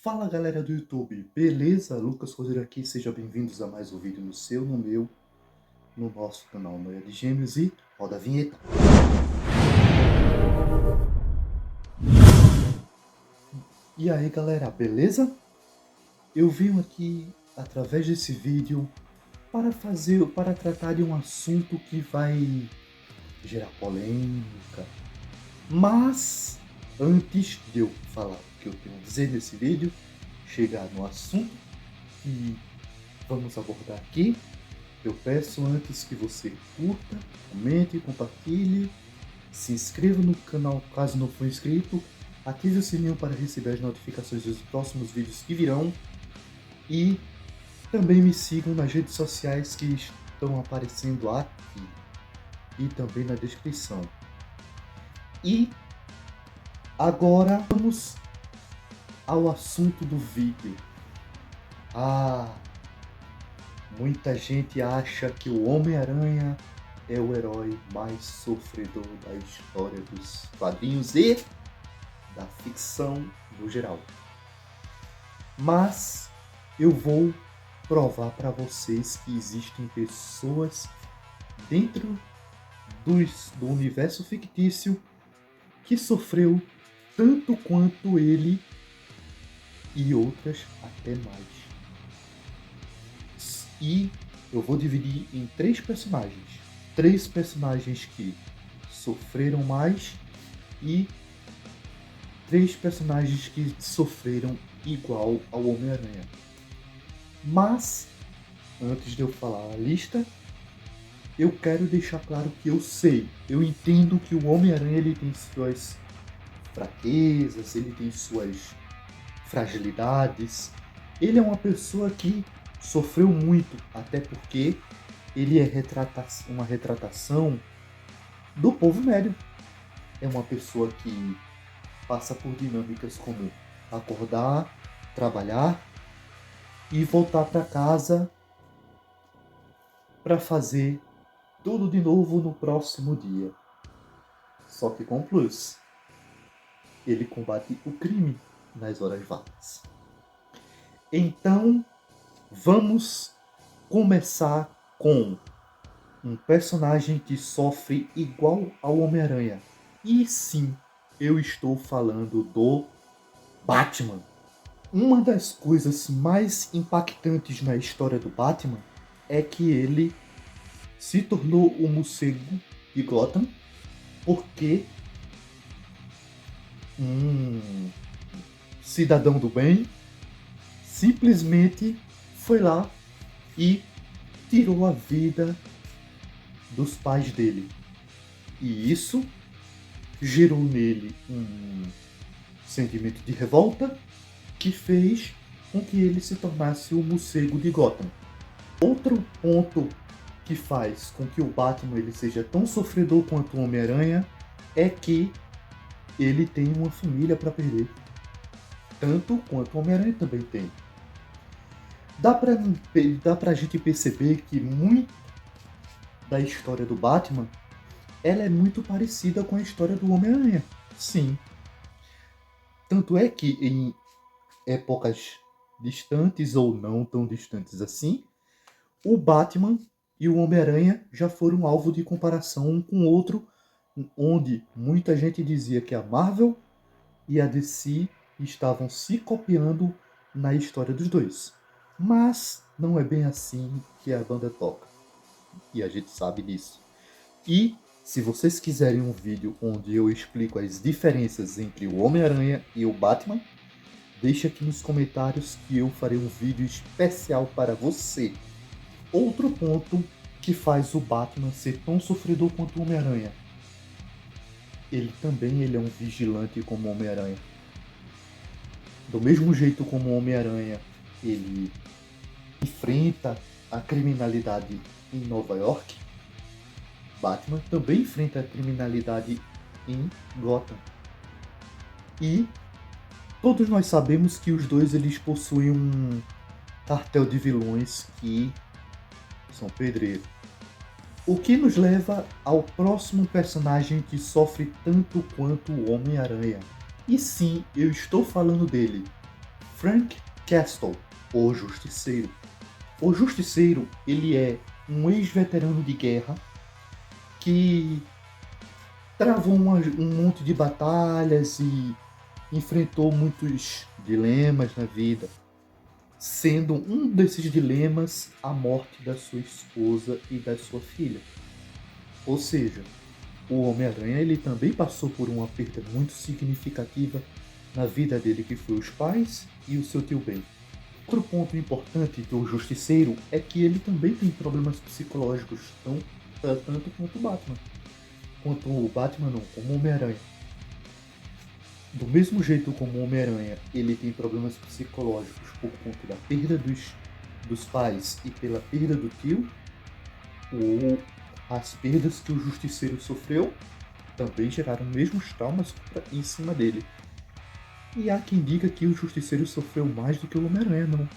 Fala galera do YouTube, beleza? Lucas Rodeiro aqui, sejam bem-vindos a mais um vídeo no seu, no meu, no nosso canal Noia de Gêmeos e roda a vinheta. E aí galera, beleza? Eu vim aqui através desse vídeo para tratar de um assunto que vai gerar polêmica. Mas antes de eu falar o que eu tenho a dizer nesse vídeo, chegar no assunto que vamos abordar aqui, eu peço antes que você curta, comente, compartilhe, se inscreva no canal caso não for inscrito, ative o sininho para receber as notificações dos próximos vídeos que virão e também me sigam nas redes sociais que estão aparecendo aqui e também na descrição. E agora vamos ao assunto do vídeo. Muita gente acha que o Homem-Aranha é o herói mais sofredor da história dos quadrinhos e da ficção no geral. Mas eu vou provar para vocês que existem pessoas dentro do universo fictício que sofreu tanto quanto ele e outras até mais. E eu vou dividir em três personagens que sofreram mais e três personagens que sofreram igual ao Homem-Aranha. Mas antes de eu falar a lista, eu quero deixar claro que eu entendo que o Homem-Aranha ele tem suas fraquezas, ele tem suas fragilidades. Ele é uma pessoa que sofreu muito, até porque ele é uma retratação do povo médio. É uma pessoa que passa por dinâmicas como acordar, trabalhar e voltar para casa para fazer tudo de novo no próximo dia. Só que com plus, ele combate o crime nas horas vagas. Então, vamos começar com um personagem que sofre igual ao Homem-Aranha. E sim, eu estou falando do Batman. Uma das coisas mais impactantes na história do Batman é que ele se tornou o morcego de Gotham porque um cidadão do bem simplesmente foi lá e tirou a vida dos pais dele. E isso gerou nele um sentimento de revolta que fez com que ele se tornasse o morcego de Gotham. Outro ponto que faz com que o Batman ele seja tão sofredor quanto o Homem-Aranha é que ele tem uma família para perder. Tanto quanto o Homem-Aranha também tem. Dá pra gente perceber que muito da história do Batman ela é muito parecida com a história do Homem-Aranha. Sim. Tanto é que em épocas distantes ou não tão distantes assim, o Batman e o Homem-Aranha já foram alvo de comparação um com o outro, onde muita gente dizia que a Marvel e a DC estavam se copiando na história dos dois. Mas não é bem assim que a banda toca. E a gente sabe disso. E se vocês quiserem um vídeo onde eu explico as diferenças entre o Homem-Aranha e o Batman, deixe aqui nos comentários que eu farei um vídeo especial para você. Outro ponto que faz o Batman ser tão sofredor quanto o Homem-Aranha. Ele é um vigilante como o Homem-Aranha. Do mesmo jeito como o Homem-Aranha, ele enfrenta a criminalidade em Nova York, Batman também enfrenta a criminalidade em Gotham. E todos nós sabemos que os dois eles possuem um cartel de vilões que são pedreiros. O que nos leva ao próximo personagem que sofre tanto quanto o Homem-Aranha. E sim, eu estou falando dele, Frank Castle, o Justiceiro. O Justiceiro, ele é um ex-veterano de guerra que travou um monte de batalhas e enfrentou muitos dilemas na vida, sendo um desses dilemas a morte da sua esposa e da sua filha. Ou seja, o Homem-Aranha ele também passou por uma perda muito significativa na vida dele, que foi os pais e o seu tio Ben. Outro ponto importante do Justiceiro é que ele também tem problemas psicológicos, tanto quanto o Batman. Quanto o Batman não, como o Homem-Aranha. Do mesmo jeito como o Homem-Aranha, ele tem problemas psicológicos por conta da perda dos pais e pela perda do tio, ou as perdas que o Justiceiro sofreu também geraram mesmos traumas em cima dele. E há quem diga que o Justiceiro sofreu mais do que o Homem-Aranha, não.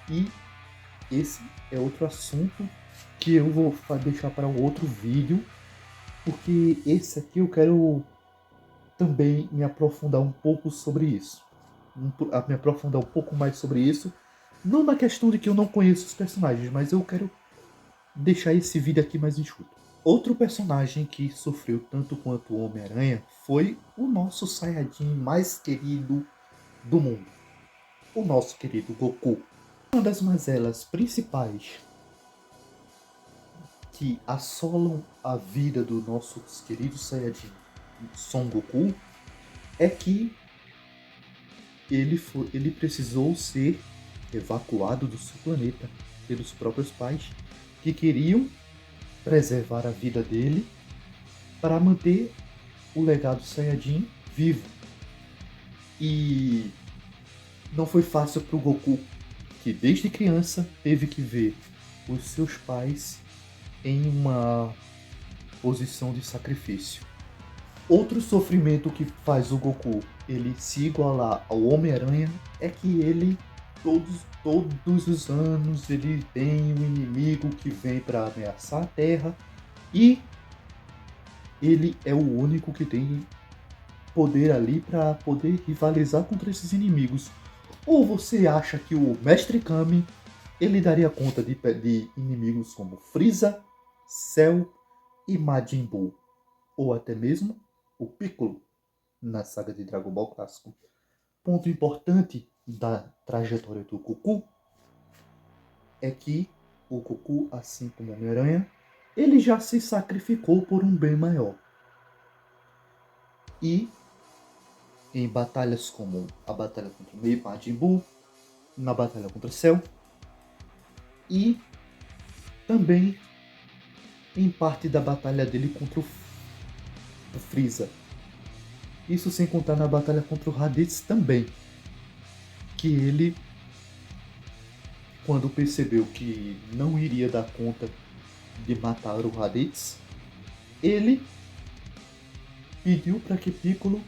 E esse é outro assunto que eu vou deixar para um outro vídeo, porque esse aqui eu quero também me aprofundar um pouco sobre isso. Me aprofundar um pouco mais sobre isso. Não na questão de que eu não conheço os personagens, mas eu quero deixar esse vídeo aqui mais enxuto. Outro personagem que sofreu tanto quanto o Homem-Aranha foi o nosso Saiyajin mais querido do mundo. O nosso querido Goku. Uma das mazelas principais que assolam a vida do nosso querido Saiyajin Son Goku é que ele precisou ser evacuado do seu planeta pelos próprios pais, que queriam preservar a vida dele para manter o legado Saiyajin vivo. E não foi fácil para o Goku, que desde criança teve que ver os seus pais em uma posição de sacrifício. Outro sofrimento que faz o Goku ele se igualar ao Homem-Aranha é que ele, todos os anos, ele tem um inimigo que vem para ameaçar a Terra e ele é o único que tem poder ali para poder rivalizar contra esses inimigos. Ou você acha que o Mestre Kami ele daria conta de inimigos como Frieza, Cell e Majin Buu? Ou até mesmo o Piccolo na saga de Dragon Ball clássico. Ponto importante da trajetória do Goku é que o Goku, assim como o Homem-Aranha, ele já se sacrificou por um bem maior. E em batalhas como a batalha contra o Majin Buu, na batalha contra Cell, e também em parte da batalha dele contra o Frieza. Isso sem contar na batalha contra o Raditz também, que ele, quando percebeu que não iria dar conta de matar o Raditz, ele pediu para que Piccolo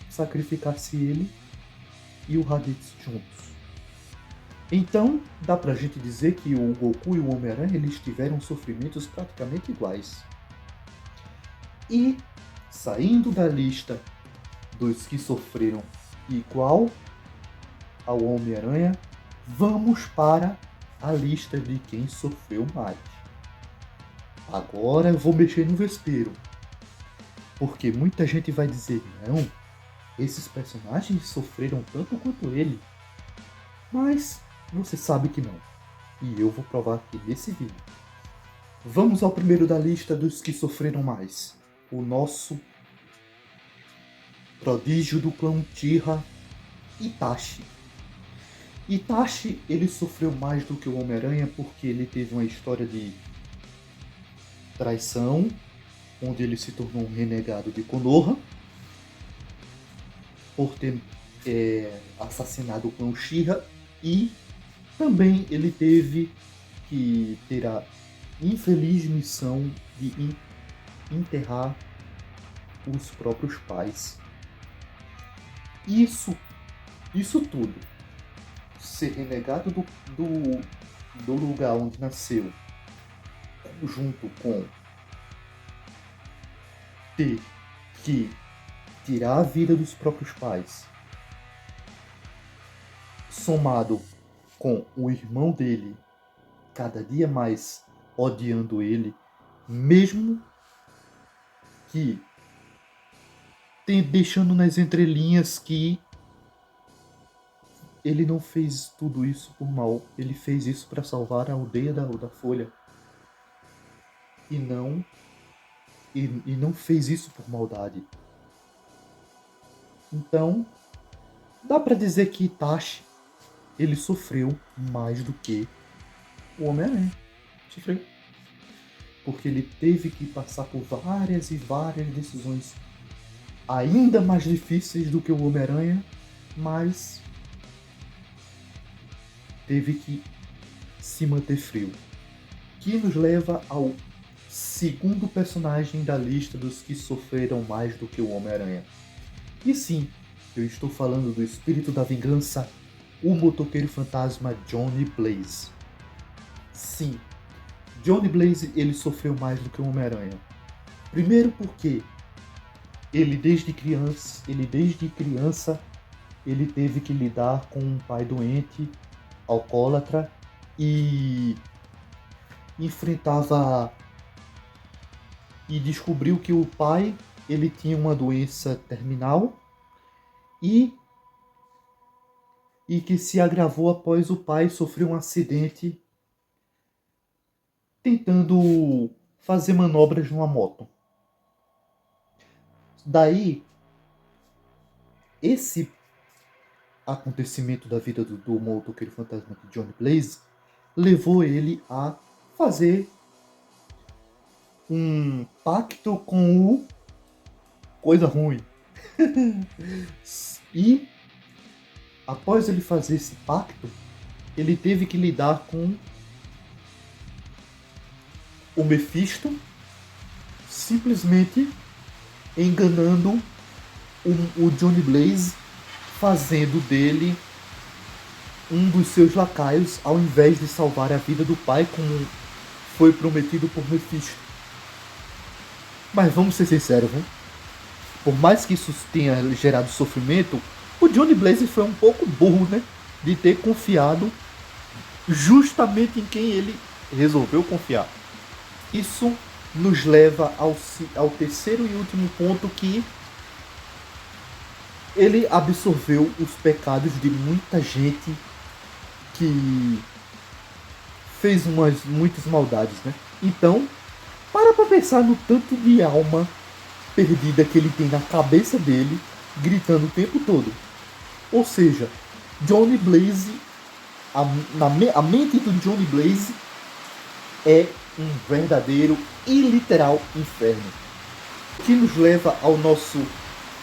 sacrificasse ele e o Raditz juntos. Então, dá pra gente dizer que o Goku e o Homem-Aranha eles tiveram sofrimentos praticamente iguais. E, saindo da lista dos que sofreram igual ao Homem-Aranha, vamos para a lista de quem sofreu mais. Agora eu vou mexer no vespeiro, porque muita gente vai dizer, não, esses personagens sofreram tanto quanto ele. Mas você sabe que não. E eu vou provar aqui nesse vídeo. Vamos ao primeiro da lista dos que sofreram mais. O nosso prodígio do clã Uchiha, Itachi. Itachi, ele sofreu mais do que o Homem-Aranha porque ele teve uma história de traição, onde ele se tornou um renegado de Konoha, por ter assassinado o clã Uchiha, e também ele teve que ter a infeliz missão de enterrar os próprios pais. Isso tudo, ser renegado do lugar onde nasceu, junto com ter que tirar a vida dos próprios pais somado com o irmão dele cada dia mais odiando ele, mesmo que deixando nas entrelinhas que ele não fez tudo isso por mal, ele fez isso para salvar a aldeia da Folha. E não fez isso por maldade. Então, dá para dizer que Itachi ele sofreu mais do que o Homem-Aranha. Sofreu. Porque ele teve que passar por várias e várias decisões ainda mais difíceis do que o Homem-Aranha, mas teve que se manter frio. Que nos leva ao segundo personagem da lista dos que sofreram mais do que o Homem-Aranha. E sim, eu estou falando do espírito da vingança, o motoqueiro fantasma Johnny Blaze. Sim, Johnny Blaze ele sofreu mais do que o Homem-Aranha. Primeiro porque ele desde criança ele teve que lidar com um pai doente, alcoólatra, e enfrentava e descobriu que o pai ele tinha uma doença terminal e que se agravou após o pai sofrer um acidente tentando fazer manobras numa moto. Daí, esse acontecimento da vida do motoqueiro fantasma de Johnny Blaze levou ele a fazer um pacto com o Coisa Ruim. E após ele fazer esse pacto, ele teve que lidar com o Mephisto, simplesmente enganando o Johnny Blaze, fazendo dele um dos seus lacaios, ao invés de salvar a vida do pai, como foi prometido por Mephisto. Mas vamos ser sinceros, viu? Por mais que isso tenha gerado sofrimento, o Johnny Blaze foi um pouco burro, né? De ter confiado justamente em quem ele resolveu confiar. Isso nos leva ao terceiro e último ponto, que ele absorveu os pecados de muita gente que fez muitas maldades, né? Então, para pra pensar no tanto de alma perdida que ele tem na cabeça dele, gritando o tempo todo. Ou seja, Johnny Blaze, a mente do Johnny Blaze é um verdadeiro e literal inferno. Que nos leva ao nosso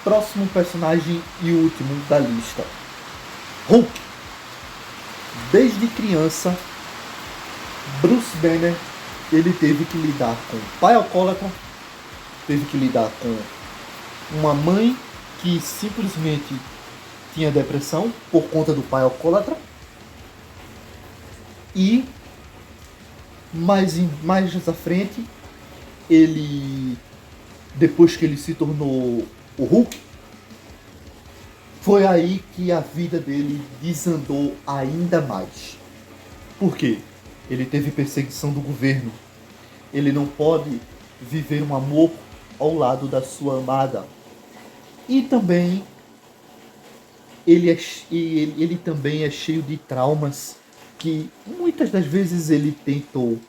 próximo personagem e último da lista, Hulk. Desde criança, Bruce Banner ele teve que lidar com o pai alcoólatra, teve que lidar com uma mãe que simplesmente tinha depressão por conta do pai alcoólatra, e mais à frente, ele, depois que ele se tornou o Hulk, foi aí que a vida dele desandou ainda mais. Por quê? Ele teve perseguição do governo. Ele não pode viver um amor ao lado da sua amada. E também ele também é cheio de traumas que muitas das vezes ele tentou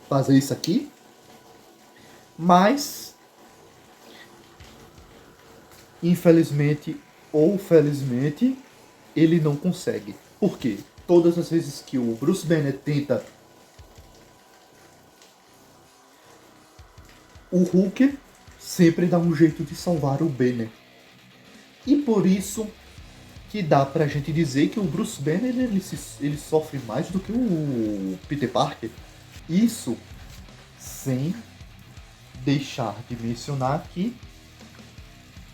fazer isso aqui, mas infelizmente ou felizmente ele não consegue. Por quê? Todas as vezes que o Bruce Banner tenta, o Hulk sempre dá um jeito de salvar o Banner. E por isso que dá pra gente dizer que o Bruce Banner ele sofre mais do que o Peter Parker. Isso sem deixar de mencionar que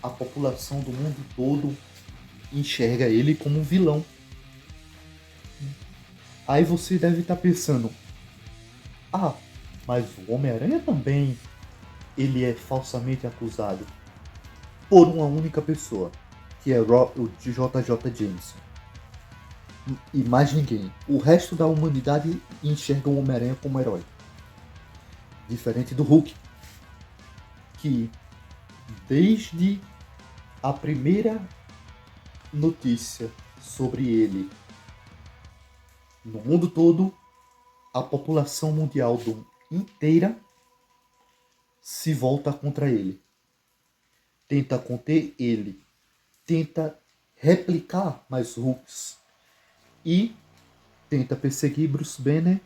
a população do mundo todo enxerga ele como um vilão. Aí você deve estar pensando, mas o Homem-Aranha também ele é falsamente acusado por uma única pessoa. que é o de JJ Jameson. E mais ninguém. O resto da humanidade enxerga o Homem-Aranha como herói. Diferente do Hulk, que desde a primeira notícia sobre ele no mundo todo, a população mundial inteira se volta contra ele. Tenta conter ele. Tenta replicar mais Hulks. E tenta perseguir Bruce Banner,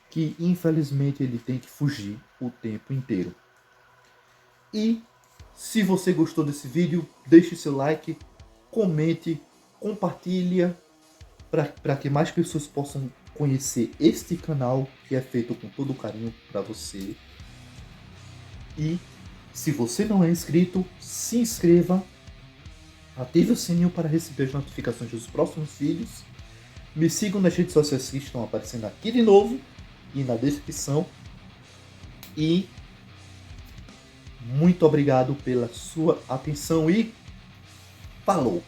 que infelizmente ele tem que fugir o tempo inteiro. E se você gostou desse vídeo, deixe seu like, comente, compartilha, para que mais pessoas possam conhecer este canal que é feito com todo carinho para você. E se você não é inscrito, se inscreva, ative o sininho para receber as notificações dos próximos vídeos. Me sigam nas redes sociais que estão aparecendo aqui de novo e na descrição. E muito obrigado pela sua atenção e falou!